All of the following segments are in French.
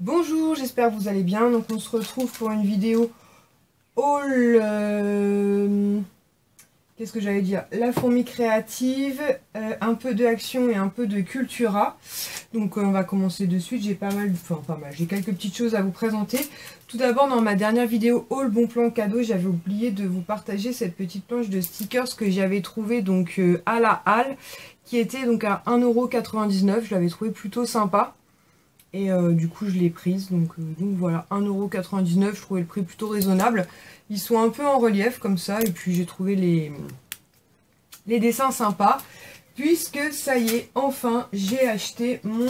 Bonjour, j'espère que vous allez bien. Donc on se retrouve pour une vidéo haul, qu'est-ce que j'allais dire? La fourmi créative, un peu de action et un peu de cultura. Donc on va commencer de suite. J'ai j'ai quelques petites choses à vous présenter. Tout d'abord, dans ma dernière vidéo haul bon plan cadeau, j'avais oublié de vous partager cette petite planche de stickers que j'avais trouvée donc à la halle, qui était donc à 1,99 €. Je l'avais trouvé plutôt sympa. Et du coup je l'ai prise, donc voilà, 1,99 €, je trouvais le prix plutôt raisonnable. Ils sont un peu en relief comme ça, et puis j'ai trouvé les dessins sympas. Puisque ça y est, enfin j'ai acheté mon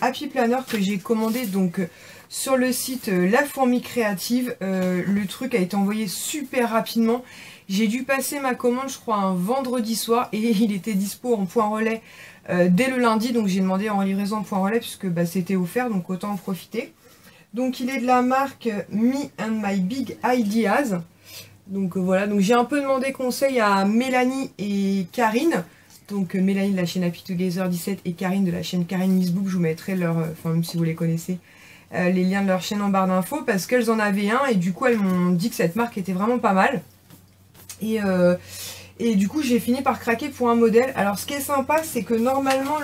Happy Planner que j'ai commandé donc sur le site La Fourmi Créative. Le truc a été envoyé super rapidement. J'ai dû passer ma commande, je crois, un vendredi soir, et il était dispo en point relais dès le lundi. Donc j'ai demandé en livraison en point relais puisque bah, c'était offert, donc autant en profiter. Donc il est de la marque Me and My Big Ideas. Donc voilà, donc j'ai un peu demandé conseil à Mélanie et Karine. Donc Mélanie de la chaîne Happy Together 17 et Karine de la chaîne Karine Miss Book. Je vous mettrai leur, enfin même si vous les connaissez, les liens de leur chaîne en barre d'infos, parce qu'elles en avaient un et du coup elles m'ont dit que cette marque était vraiment pas mal. Et du coup j'ai fini par craquer pour un modèle. Alors ce qui est sympa, c'est que normalement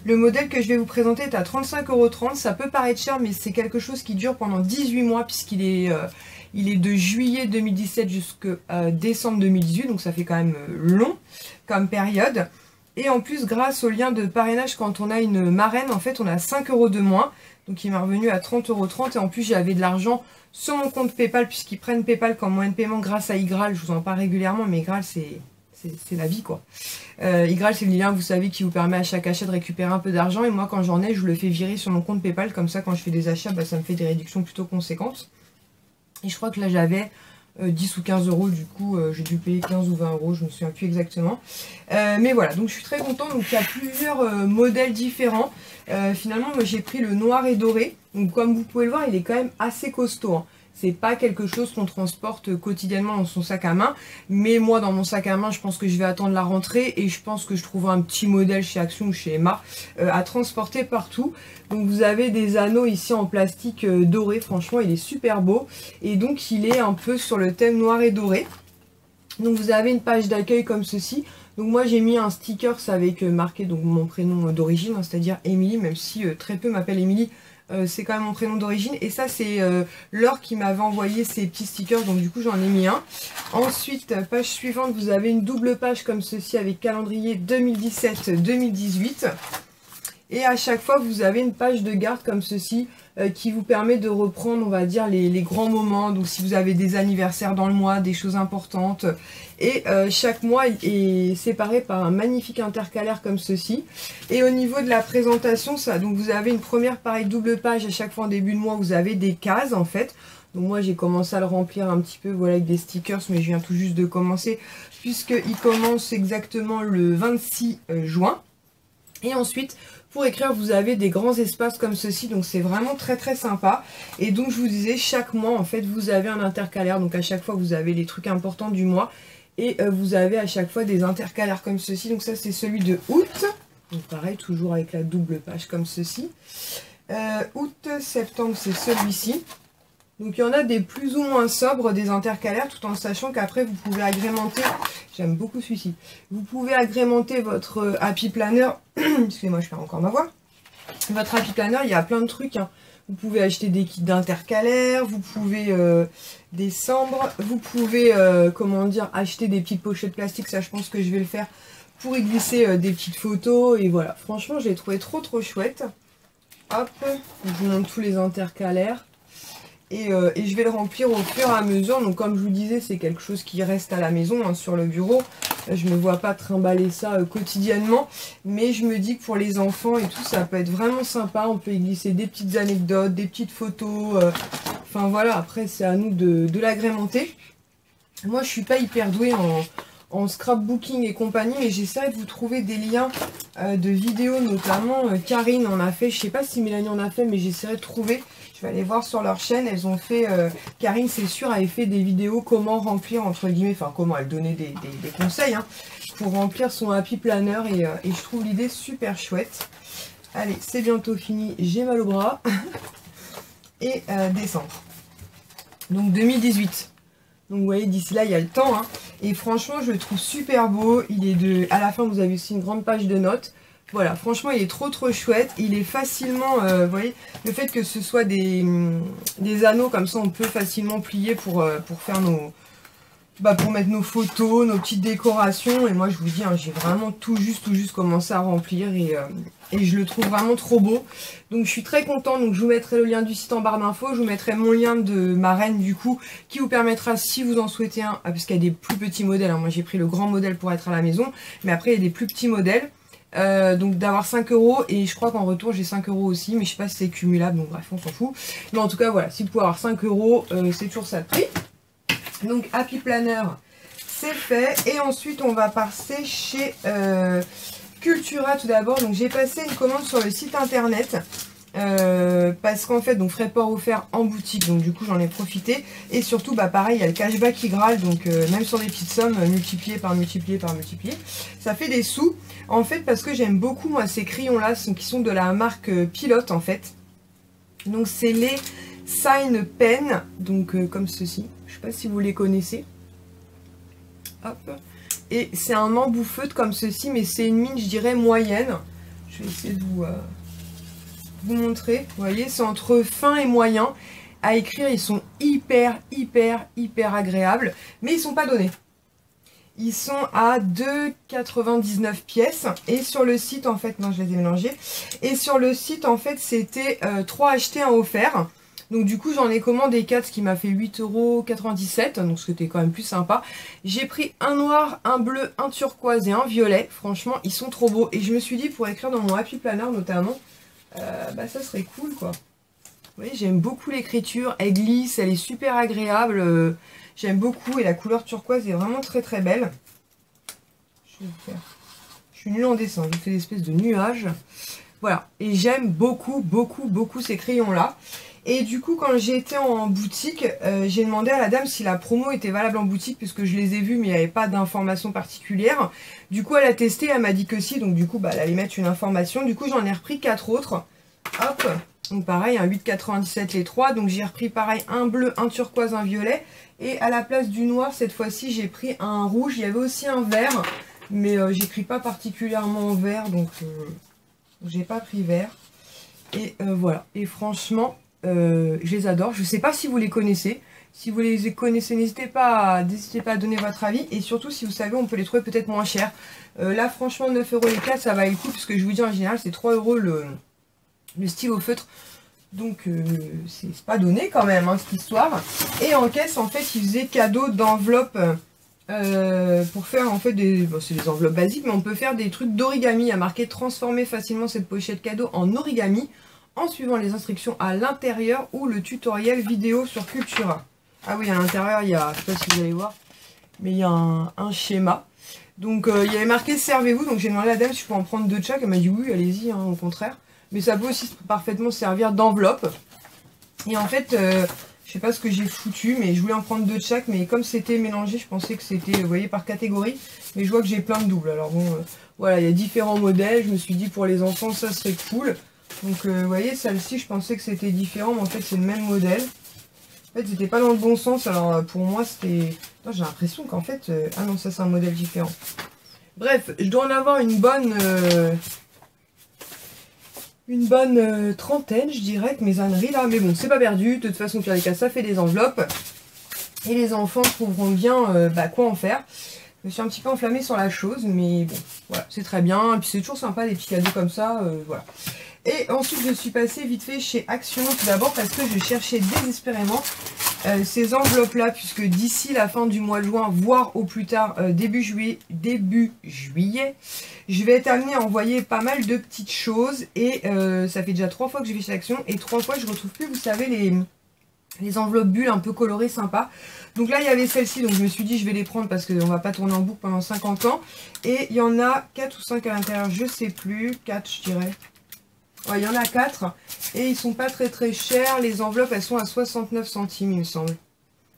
le modèle que je vais vous présenter est à 35,30 €. Ça peut paraître cher, mais c'est quelque chose qui dure pendant 18 mois puisqu'il est, il est de juillet 2017 jusqu'à décembre 2018. Donc ça fait quand même long comme période. Et en plus, grâce au lien de parrainage, quand on a une marraine, en fait on a 5 € de moins. Donc il m'a revenu à 30,30 €. Et en plus j'avais de l'argent sur mon compte Paypal, puisqu'ils prennent Paypal comme moyen de paiement grâce à iGraal. Je vous en parle régulièrement, mais iGraal c'est la vie quoi. iGraal, c'est le lien, vous savez, qui vous permet à chaque achat de récupérer un peu d'argent. Et moi quand j'en ai, je le fais virer sur mon compte Paypal. Comme ça, quand je fais des achats, bah, ça me fait des réductions plutôt conséquentes. Et je crois que là j'avais 10 ou 15 €, du coup j'ai dû payer 15 ou 20 €, je ne me souviens plus exactement. Mais voilà, donc je suis très contente. Donc il y a plusieurs modèles différents. Finalement, moi j'ai pris le noir et doré. Donc comme vous pouvez le voir, il est quand même assez costaud, hein. C'est pas quelque chose qu'on transporte quotidiennement dans son sac à main. Mais moi, dans mon sac à main, je pense que je vais attendre la rentrée. Et je pense que je trouverai un petit modèle chez Action ou chez Emma à transporter partout. Donc vous avez des anneaux ici en plastique doré. Franchement, il est super beau. Et donc il est un peu sur le thème noir et doré. Donc vous avez une page d'accueil comme ceci. Donc moi j'ai mis un sticker avec marqué donc mon prénom d'origine, hein, c'est-à-dire Émilie, même si très peu m'appellent Émilie. C'est quand même mon prénom d'origine. Et ça c'est Laure qui m'avait envoyé ces petits stickers, donc du coup j'en ai mis un. Ensuite, page suivante, vous avez une double page comme ceci avec calendrier 2017-2018. Et à chaque fois, vous avez une page de garde comme ceci qui vous permet de reprendre, on va dire, les grands moments. Donc si vous avez des anniversaires dans le mois, des choses importantes. Et chaque mois est séparé par un magnifique intercalaire comme ceci. Et au niveau de la présentation, ça, donc vous avez une première pareille double page à chaque fois en début de mois. Vous avez des cases en fait. Donc moi j'ai commencé à le remplir un petit peu, voilà, avec des stickers, mais je viens tout juste de commencer puisqu'il commence exactement le 26 juin. Et ensuite, pour écrire, vous avez des grands espaces comme ceci, donc c'est vraiment très très sympa. Et donc je vous disais, chaque mois en fait vous avez un intercalaire, donc à chaque fois vous avez les trucs importants du mois. Et vous avez à chaque fois des intercalaires comme ceci, donc ça c'est celui de août. Donc pareil, toujours avec la double page comme ceci. Août, septembre, c'est celui-ci. Donc il y en a des plus ou moins sobres, des intercalaires, tout en sachant qu'après vous pouvez agrémenter, j'aime beaucoup celui-ci, vous pouvez agrémenter votre Happy Planner, excusez-moi je perds encore ma voix, votre Happy Planner, il y a plein de trucs, hein. Vous pouvez acheter des kits d'intercalaires, vous pouvez des cendres, vous pouvez, comment dire, acheter des petites pochettes plastiques, ça je pense que je vais le faire pour y glisser des petites photos, et voilà, franchement je l'ai trouvé trop chouette. Hop, je vous montre tous les intercalaires. Et je vais le remplir au fur et à mesure. Donc comme je vous disais, c'est quelque chose qui reste à la maison, hein, sur le bureau. Je ne me vois pas trimballer ça quotidiennement. Mais je me dis que pour les enfants et tout, ça peut être vraiment sympa. On peut y glisser des petites anecdotes, des petites photos. Enfin voilà, après c'est à nous de l'agrémenter. Moi je suis pas hyper douée en scrapbooking et compagnie, mais j'essaie de vous trouver des liens de vidéos, notamment Karine en a fait, je sais pas si Mélanie en a fait, mais j'essaierai de trouver, je vais aller voir sur leur chaîne, elles ont fait, Karine c'est sûr avait fait des vidéos comment remplir entre guillemets, enfin comment elle donnait des conseils, hein, pour remplir son Happy Planner, et je trouve l'idée super chouette. Allez, c'est bientôt fini, j'ai mal au bras. Et décembre. Donc 2018. Donc vous voyez, d'ici là, il y a le temps. Hein. Et franchement, je le trouve super beau. Il est de... À la fin, vous avez aussi une grande page de notes. Voilà, franchement, il est trop chouette. Il est facilement, vous voyez, le fait que ce soit des anneaux, comme ça, on peut facilement plier pour faire nos... pour mettre nos photos, nos petites décorations. Et moi, je vous dis, hein, j'ai vraiment tout juste commencé à remplir. Et je le trouve vraiment trop beau. Donc, je suis très contente. Donc, je vous mettrai le lien du site en barre d'infos. Je vous mettrai mon lien de ma reine, du coup, qui vous permettra, si vous en souhaitez un, parce qu'il y a des plus petits modèles. Hein. Moi, j'ai pris le grand modèle pour être à la maison. Mais après, il y a des plus petits modèles. Donc d'avoir 5 € et je crois qu'en retour j'ai 5 € aussi, mais je sais pas si c'est cumulable, donc bref on s'en fout. Mais en tout cas voilà, si vous pouvez avoir 5 €, c'est toujours ça de prix. Donc Happy Planner c'est fait, et ensuite on va passer chez Cultura tout d'abord. Donc j'ai passé une commande sur le site internet. Parce qu'en fait donc frais port offert en boutique, donc du coup j'en ai profité, et surtout pareil il y a le cashback qui grâle, donc même sur des petites sommes multipliées par ça fait des sous en fait, parce que j'aime beaucoup moi ces crayons là qui sont de la marque Pilote en fait. Donc c'est les Sign Pen, donc comme ceci, je sais pas si vous les connaissez. Hop, et c'est un embout feutre comme ceci, mais c'est une mine je dirais moyenne. Je vais essayer de vous montrer, vous voyez, c'est entre fin et moyen. À écrire, ils sont hyper agréables, mais ils sont pas donnés. Ils sont à 2,99 pièces, et sur le site en fait, non je les ai mélangés, et sur le site en fait c'était 3 achetés 1 offert. Donc du coup j'en ai commandé 4, ce qui m'a fait 8,97 €, donc c'était quand même plus sympa. J'ai pris un noir, un bleu, un turquoise et un violet. Franchement ils sont trop beaux, et je me suis dit pour écrire dans mon Happy Planner notamment, ça serait cool quoi. Vous voyez, j'aime beaucoup l'écriture, elle glisse, elle est super agréable, j'aime beaucoup, et la couleur turquoise est vraiment très belle. Je vais faire. Je suis nulle en dessin, je fais des espèces de nuages. Voilà, et j'aime beaucoup ces crayons là. Et du coup quand j'ai été en boutique, j'ai demandé à la dame si la promo était valable en boutique, puisque je les ai vus mais il n'y avait pas d'informations particulières. Du coup elle a testé, elle m'a dit que si, donc du coup elle allait mettre une information. Du coup j'en ai repris 4 autres. Hop, donc pareil, un 8,97 les 3. Donc j'ai repris pareil un bleu, un turquoise, un violet. Et à la place du noir cette fois-ci j'ai pris un rouge. Il y avait aussi un vert, mais j'écris pas particulièrement en vert, donc j'ai pas pris vert. Et voilà, et franchement je les adore. Je sais pas si vous les connaissez. Si vous les connaissez, n'hésitez pas à donner votre avis. Et surtout, si vous savez, on peut les trouver peut-être moins cher. Là, franchement, 9 € les 4, ça va le coup. Puisque je vous dis, en général, c'est 3 € le stylo feutre. Donc, c'est pas donné quand même, hein, cette histoire. Et en caisse, en fait, ils faisaient cadeau d'enveloppes pour faire, en fait, c'est des enveloppes basiques. Mais on peut faire des trucs d'origami. Il y a marqué « Transformer facilement cette pochette cadeau en origami » en suivant les instructions à l'intérieur ou le tutoriel vidéo sur Cultura. Ah oui, à l'intérieur, il y a, je sais pas si vous allez voir, mais il y a un schéma. Donc, il y avait marqué « Servez-vous ». Donc, j'ai demandé à la dame si je peux en prendre 2 de chaque. Elle m'a dit « Oui, allez-y, hein, au contraire ». Mais ça peut aussi parfaitement servir d'enveloppe. Et en fait, je sais pas ce que j'ai foutu, mais je voulais en prendre 2 de chaque. Mais comme c'était mélangé, je pensais que c'était, vous voyez, par catégorie. Mais je vois que j'ai plein de doubles. Alors bon, voilà, il y a différents modèles. Je me suis dit, pour les enfants, ça serait cool. Donc, vous voyez, celle-ci, je pensais que c'était différent, mais en fait, c'est le même modèle. En fait, c'était pas dans le bon sens. Alors, pour moi, c'était... J'ai l'impression qu'en fait... Ah non, ça, c'est un modèle différent. Bref, je dois en avoir une bonne trentaine, je dirais, avec mes âneries, là. Mais bon, c'est pas perdu. De toute façon, pire des cas, ça fait des enveloppes. Et les enfants trouveront bien quoi en faire. Je me suis un petit peu enflammée sur la chose, mais bon, voilà, c'est très bien. Et puis, c'est toujours sympa, des petits cadeaux comme ça, voilà. Et ensuite, je suis passée vite fait chez Action, tout d'abord parce que je cherchais désespérément ces enveloppes-là, puisque d'ici la fin du mois de juin, voire au plus tard début juillet, je vais être amenée à envoyer pas mal de petites choses. Et ça fait déjà 3 fois que je vais chez Action, et 3 fois je retrouve plus, vous savez, les enveloppes bulles un peu colorées, sympa. Donc là, il y avait celle-ci, donc je me suis dit, je vais les prendre parce qu'on va pas tourner en boucle pendant 50 ans. Et il y en a 4 ou 5 à l'intérieur, je sais plus, 4 je dirais. Ouais, il y en a 4 et ils sont pas très chers. Les enveloppes, elles sont à 69 centimes, il me semble.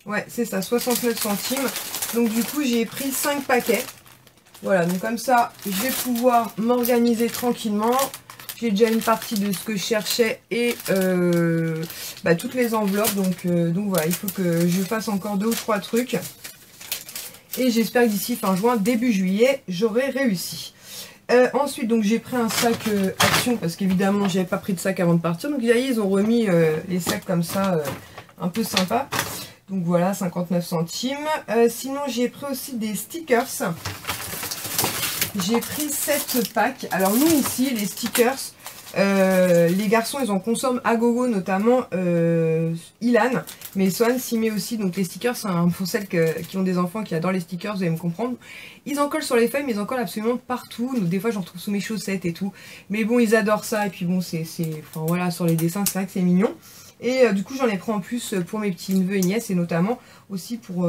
Ouais, c'est ça, 69 centimes. Donc du coup, j'ai pris 5 paquets. Voilà, donc comme ça, je vais pouvoir m'organiser tranquillement. J'ai déjà une partie de ce que je cherchais et toutes les enveloppes. Donc voilà, il faut que je fasse encore 2 ou 3 trucs. Et j'espère que d'ici fin juin, début juillet, j'aurai réussi. Ensuite, donc j'ai pris un sac Action parce qu'évidemment, j'avais pas pris de sac avant de partir. Donc ils ont remis les sacs comme ça, un peu sympa. Donc voilà, 59 centimes. Sinon, j'ai pris aussi des stickers. J'ai pris 7 packs. Alors nous ici, les stickers, les garçons, ils en consomment à gogo, notamment Ilan. Mais Swan s'y met aussi. Donc les stickers, pour celles qui ont des enfants qui adorent les stickers, vous allez me comprendre. Ils en collent sur les feuilles, mais ils en collent absolument partout. Donc des fois, j'en trouve sous mes chaussettes et tout. Mais bon, ils adorent ça. Et puis bon, enfin voilà, sur les dessins, c'est vrai que c'est mignon. Et du coup, j'en ai pris en plus pour mes petits neveux et nièces. Et notamment aussi pour,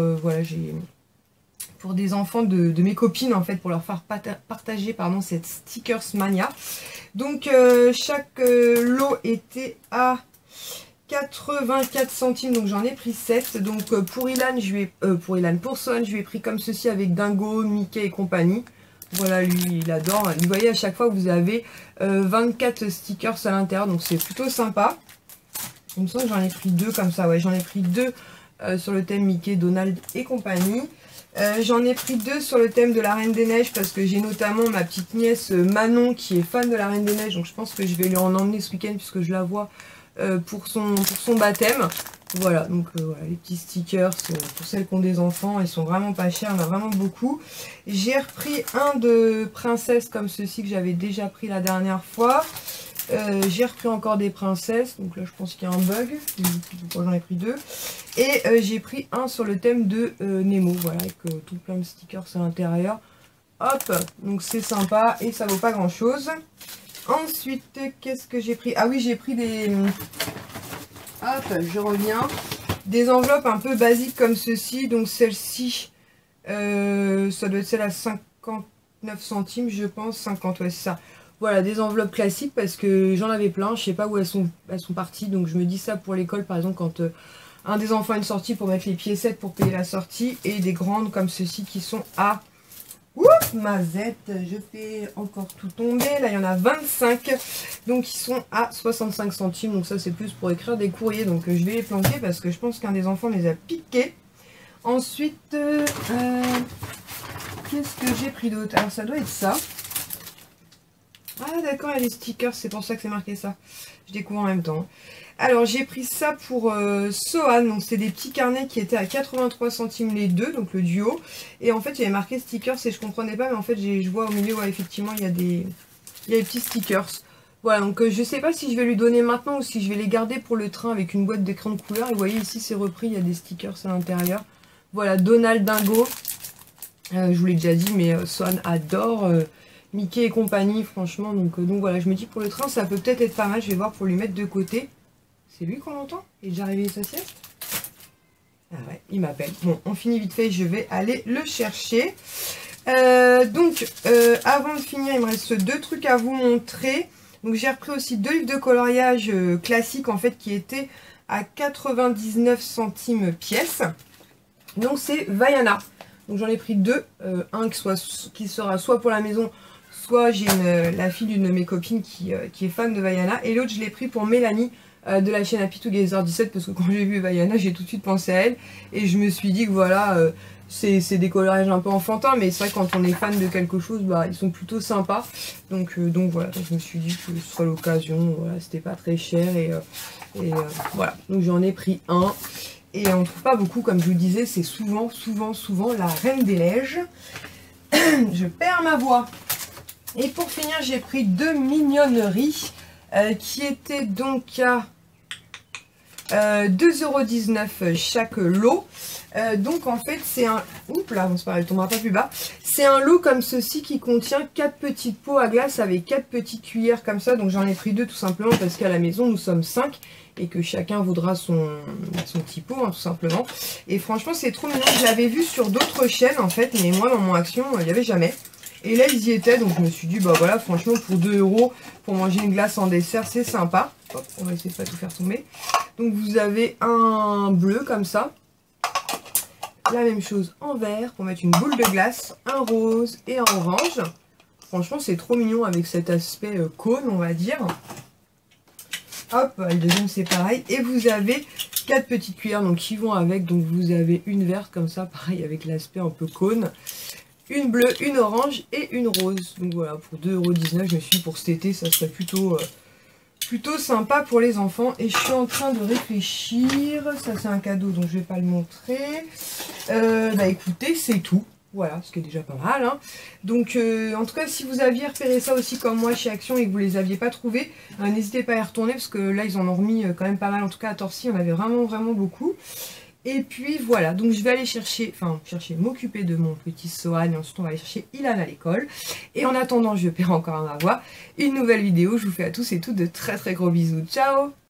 pour des enfants de mes copines, en fait, pour leur faire partager cette Stickers Mania. Donc, chaque lot était à 84 centimes, donc j'en ai pris 7. Donc, pour Ilan, pour Swan, je lui ai pris comme ceci avec Dingo, Mickey et compagnie. Voilà, lui, il adore. Vous voyez, à chaque fois, vous avez 24 stickers à l'intérieur, donc c'est plutôt sympa. Il me semble que j'en ai pris 2 comme ça, ouais, j'en ai pris 2 sur le thème Mickey, Donald et compagnie. J'en ai pris 2 sur le thème de la Reine des Neiges parce que j'ai notamment ma petite nièce Manon qui est fan de la Reine des Neiges. Donc je pense que je vais lui en emmener ce week-end puisque je la vois pour son baptême. Voilà, donc voilà, les petits stickers pour celles qui ont des enfants, ils sont vraiment pas chers, il y en a vraiment beaucoup. J'ai repris un de princesse comme ceci que j'avais déjà pris la dernière fois. J'ai repris encore des princesses, donc là je pense qu'il y a un bug, j'en ai pris 2. Et j'ai pris un sur le thème de Nemo, voilà, avec tout plein de stickers à l'intérieur. Hop, donc c'est sympa et ça vaut pas grand chose. Ensuite, qu'est-ce que j'ai pris? Ah oui, j'ai pris des... Hop, je reviens. Des enveloppes un peu basiques comme ceci, donc celle-ci, ça doit être celle à 59 centimes, je pense, 50, ouais c'est ça. Voilà, des enveloppes classiques parce que j'en avais plein, je sais pas où elles sont parties. Donc je me dis ça pour l'école par exemple quand un des enfants a une sortie pour mettre les piécettes pour payer la sortie. Et des grandes comme ceci qui sont à... Oups, mazette, je fais encore tout tomber. Là il y en a 25, donc ils sont à 65 centimes. Donc ça c'est plus pour écrire des courriers. Donc je vais les planquer parce que je pense qu'un des enfants les a piqués. Ensuite, qu'est-ce que j'ai pris d'autre? Alors ça doit être ça. Ah d'accord, il y a les stickers, c'est pour ça que c'est marqué ça. Je découvre en même temps. Alors j'ai pris ça pour Sohan, donc c'est des petits carnets qui étaient à 83 centimes les deux, donc le duo. Et en fait il y avait marqué stickers et je comprenais pas, mais en fait je vois au milieu, ouais, effectivement il y a des petits stickers. Voilà, donc je sais pas si je vais lui donner maintenant ou si je vais les garder pour le train avec une boîte d'écran de couleur. Et vous voyez ici c'est repris, il y a des stickers à l'intérieur. Voilà, Donald, Dingo, je vous l'ai déjà dit, mais Sohan adore... Mickey et compagnie, franchement, donc voilà, je me dis pour le train, ça peut peut-être être pas mal, je vais voir pour lui mettre de côté. C'est lui qu'on entend? Il est déjà réveillé sa sieste? Ah ouais, il m'appelle. Bon, on finit vite fait, je vais aller le chercher. Avant de finir, il me reste 2 trucs à vous montrer. Donc j'ai repris aussi 2 livres de coloriage classiques, en fait, qui étaient à 99 centimes pièce. Donc c'est Vaiana. Donc j'en ai pris 2, un qui sera soit pour la maison, soit j'ai la fille d'une de mes copines qui est fan de Vaiana. Et l'autre, je l'ai pris pour Mélanie de la chaîne Happy Together 17 parce que quand j'ai vu Vaiana, j'ai tout de suite pensé à elle. Et je me suis dit que voilà, c'est des coloriages un peu enfantins, mais c'est vrai que quand on est fan de quelque chose, bah, ils sont plutôt sympas. Donc voilà, donc je me suis dit que ce serait l'occasion, voilà, c'était pas très cher. Et voilà, donc j'en ai pris un. Et on ne trouve pas beaucoup, comme je vous le disais, c'est souvent la Reine des Neiges. Je perds ma voix. Et pour finir, j'ai pris 2 mignonneries qui étaient donc à 2,19 € chaque lot. Donc en fait c'est un... Oups là, c'est pas, elle tombera pas plus bas. C'est un lot comme ceci qui contient 4 petites pots à glace avec 4 petites cuillères comme ça. Donc j'en ai pris 2 tout simplement parce qu'à la maison nous sommes 5 et que chacun voudra son petit pot hein, tout simplement. Et franchement c'est trop mignon. Je l'avais vu sur d'autres chaînes en fait, mais moi dans mon action il n'y avait jamais. Et là ils y étaient, donc je me suis dit bah voilà, franchement pour 2 € pour manger une glace en dessert c'est sympa. Hop, on va essayer de pas tout faire tomber. Donc vous avez un bleu comme ça. La même chose en vert pour mettre une boule de glace, un rose et un orange. Franchement, c'est trop mignon avec cet aspect cône, on va dire. Hop, le deuxième c'est pareil. Et vous avez 4 petites cuillères donc, qui vont avec. Donc vous avez une verte comme ça, pareil avec l'aspect un peu cône. Une bleue, une orange et une rose. Donc voilà, pour 2,19 €, je me suis dit pour cet été, ça serait plutôt sympa pour les enfants. Et je suis en train de réfléchir. Ça c'est un cadeau donc je vais pas le montrer. Bah écoutez, c'est tout. Voilà, ce qui est déjà pas mal. Hein. Donc, en tout cas, si vous aviez repéré ça aussi comme moi chez Action et que vous les aviez pas trouvés, n'hésitez pas à y retourner parce que là, ils en ont remis quand même pas mal. En tout cas, à Torcy, on avait vraiment, vraiment beaucoup. Et puis, voilà. Donc, je vais aller m'occuper de mon petit Sohan. Et ensuite, on va aller chercher Ilan à l'école. Et en attendant, je vais encore en avoir une nouvelle vidéo. Je vous fais à tous et toutes de très, très gros bisous. Ciao!